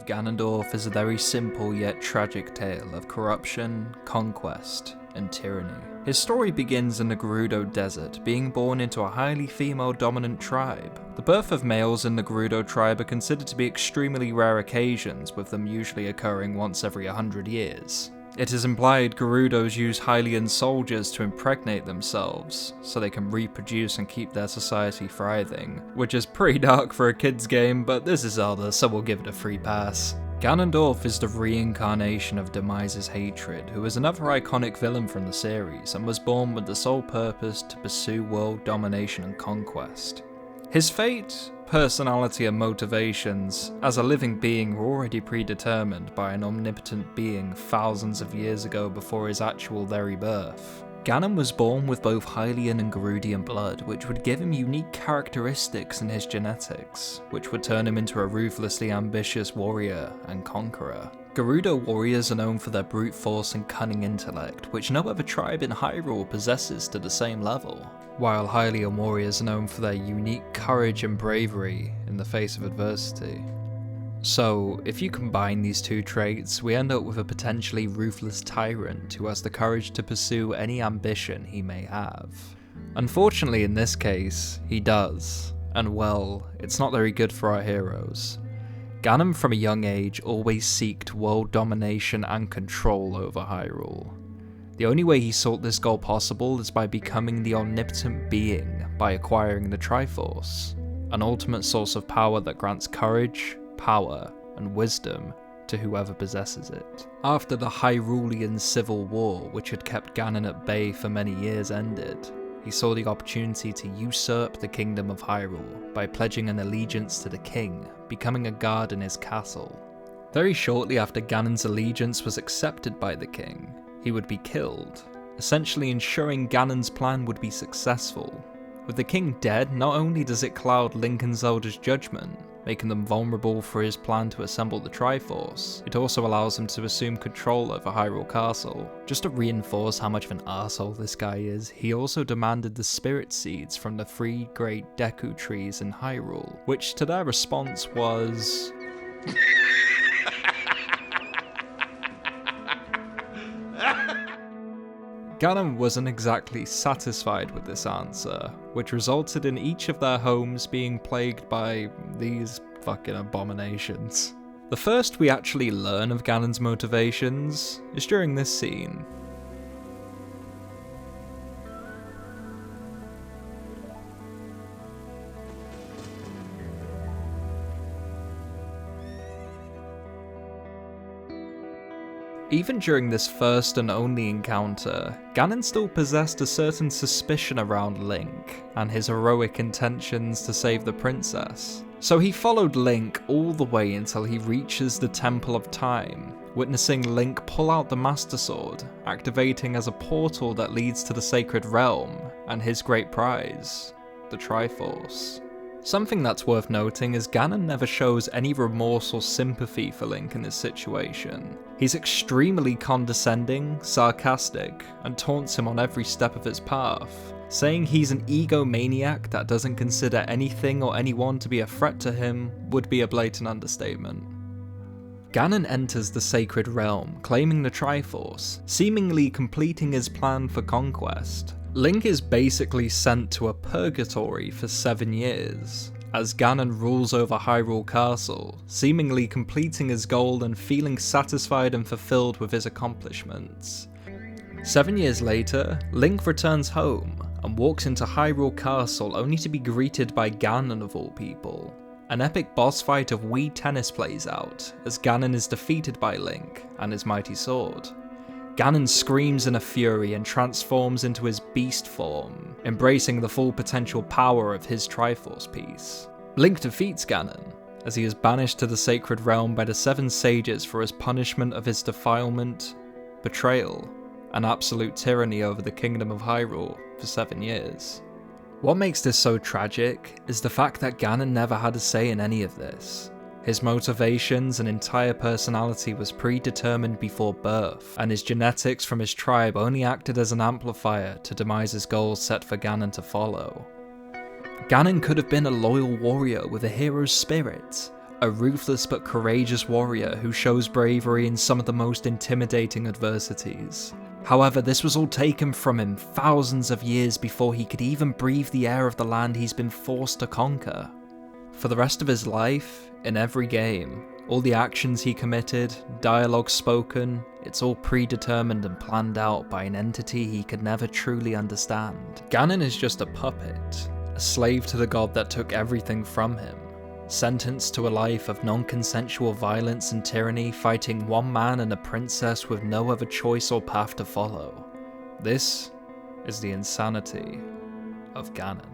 of Ganondorf is a very simple yet tragic tale of corruption, conquest, and tyranny. His story begins in the Gerudo Desert, being born into a highly female-dominant tribe. The birth of males in the Gerudo tribe are considered to be extremely rare occasions, with them usually occurring once every 100 years. It is implied Gerudos use Hylian soldiers to impregnate themselves, so they can reproduce and keep their society thriving, which is pretty dark for a kid's game, but this is Zelda, so we'll give it a free pass. Ganondorf is the reincarnation of Demise's hatred, who is another iconic villain from the series, and was born with the sole purpose to pursue world domination and conquest. His fate, personality and motivations as a living being were already predetermined by an omnipotent being thousands of years ago before his actual very birth. Ganon was born with both Hylian and Gerudian blood, which would give him unique characteristics in his genetics, which would turn him into a ruthlessly ambitious warrior and conqueror. Gerudo warriors are known for their brute force and cunning intellect, which no other tribe in Hyrule possesses to the same level, while Hylian warriors are known for their unique courage and bravery in the face of adversity. So, if you combine these two traits, we end up with a potentially ruthless tyrant who has the courage to pursue any ambition he may have. Unfortunately in this case, he does, and well, it's not very good for our heroes. Ganon from a young age always sought world domination and control over Hyrule. The only way he sought this goal possible is by becoming the omnipotent being by acquiring the Triforce, an ultimate source of power that grants courage, power, and wisdom to whoever possesses it. After the Hyrulean Civil War, which had kept Ganon at bay for many years, ended, he saw the opportunity to usurp the kingdom of Hyrule by pledging an allegiance to the king, becoming a guard in his castle. Very shortly after Ganon's allegiance was accepted by the king, he would be killed, essentially ensuring Ganon's plan would be successful. With the king dead, not only does it cloud Link and Zelda's judgment, making them vulnerable for his plan to assemble the Triforce, it also allows him to assume control over Hyrule Castle. Just to reinforce how much of an arsehole this guy is, he also demanded the spirit seeds from the 3 great Deku trees in Hyrule, which to their response was... Ganon wasn't exactly satisfied with this answer, which resulted in each of their homes being plagued by these fucking abominations. The first we actually learn of Ganon's motivations is during this scene. Even during this first and only encounter, Ganon still possessed a certain suspicion around Link and his heroic intentions to save the princess. So he followed Link all the way until he reaches the Temple of Time, witnessing Link pull out the Master Sword, activating as a portal that leads to the Sacred Realm and his great prize, the Triforce. Something that's worth noting is Ganon never shows any remorse or sympathy for Link in this situation. He's extremely condescending, sarcastic, and taunts him on every step of his path. Saying he's an egomaniac that doesn't consider anything or anyone to be a threat to him would be a blatant understatement. Ganon enters the Sacred Realm, claiming the Triforce, seemingly completing his plan for conquest. Link is basically sent to a purgatory for 7 years, as Ganon rules over Hyrule Castle, seemingly completing his goal and feeling satisfied and fulfilled with his accomplishments. 7 years later, Link returns home and walks into Hyrule Castle only to be greeted by Ganon of all people. An epic boss fight of Wii Tennis plays out, as Ganon is defeated by Link and his mighty sword. Ganon screams in a fury and transforms into his beast form, embracing the full potential power of his Triforce piece. Link defeats Ganon, as he is banished to the Sacred Realm by the 7 sages for his punishment of his defilement, betrayal, and absolute tyranny over the Kingdom of Hyrule for 7 years. What makes this so tragic is the fact that Ganon never had a say in any of this. His motivations and entire personality was predetermined before birth, and his genetics from his tribe only acted as an amplifier to Demise's goals set for Ganon to follow. Ganon could have been a loyal warrior with a hero's spirit, a ruthless but courageous warrior who shows bravery in some of the most intimidating adversities. However, this was all taken from him thousands of years before he could even breathe the air of the land he's been forced to conquer. For the rest of his life, in every game, all the actions he committed, dialogue spoken, it's all predetermined and planned out by an entity he could never truly understand. Ganon is just a puppet, a slave to the god that took everything from him, sentenced to a life of non-consensual violence and tyranny, fighting one man and a princess with no other choice or path to follow. This is the insanity of Ganon.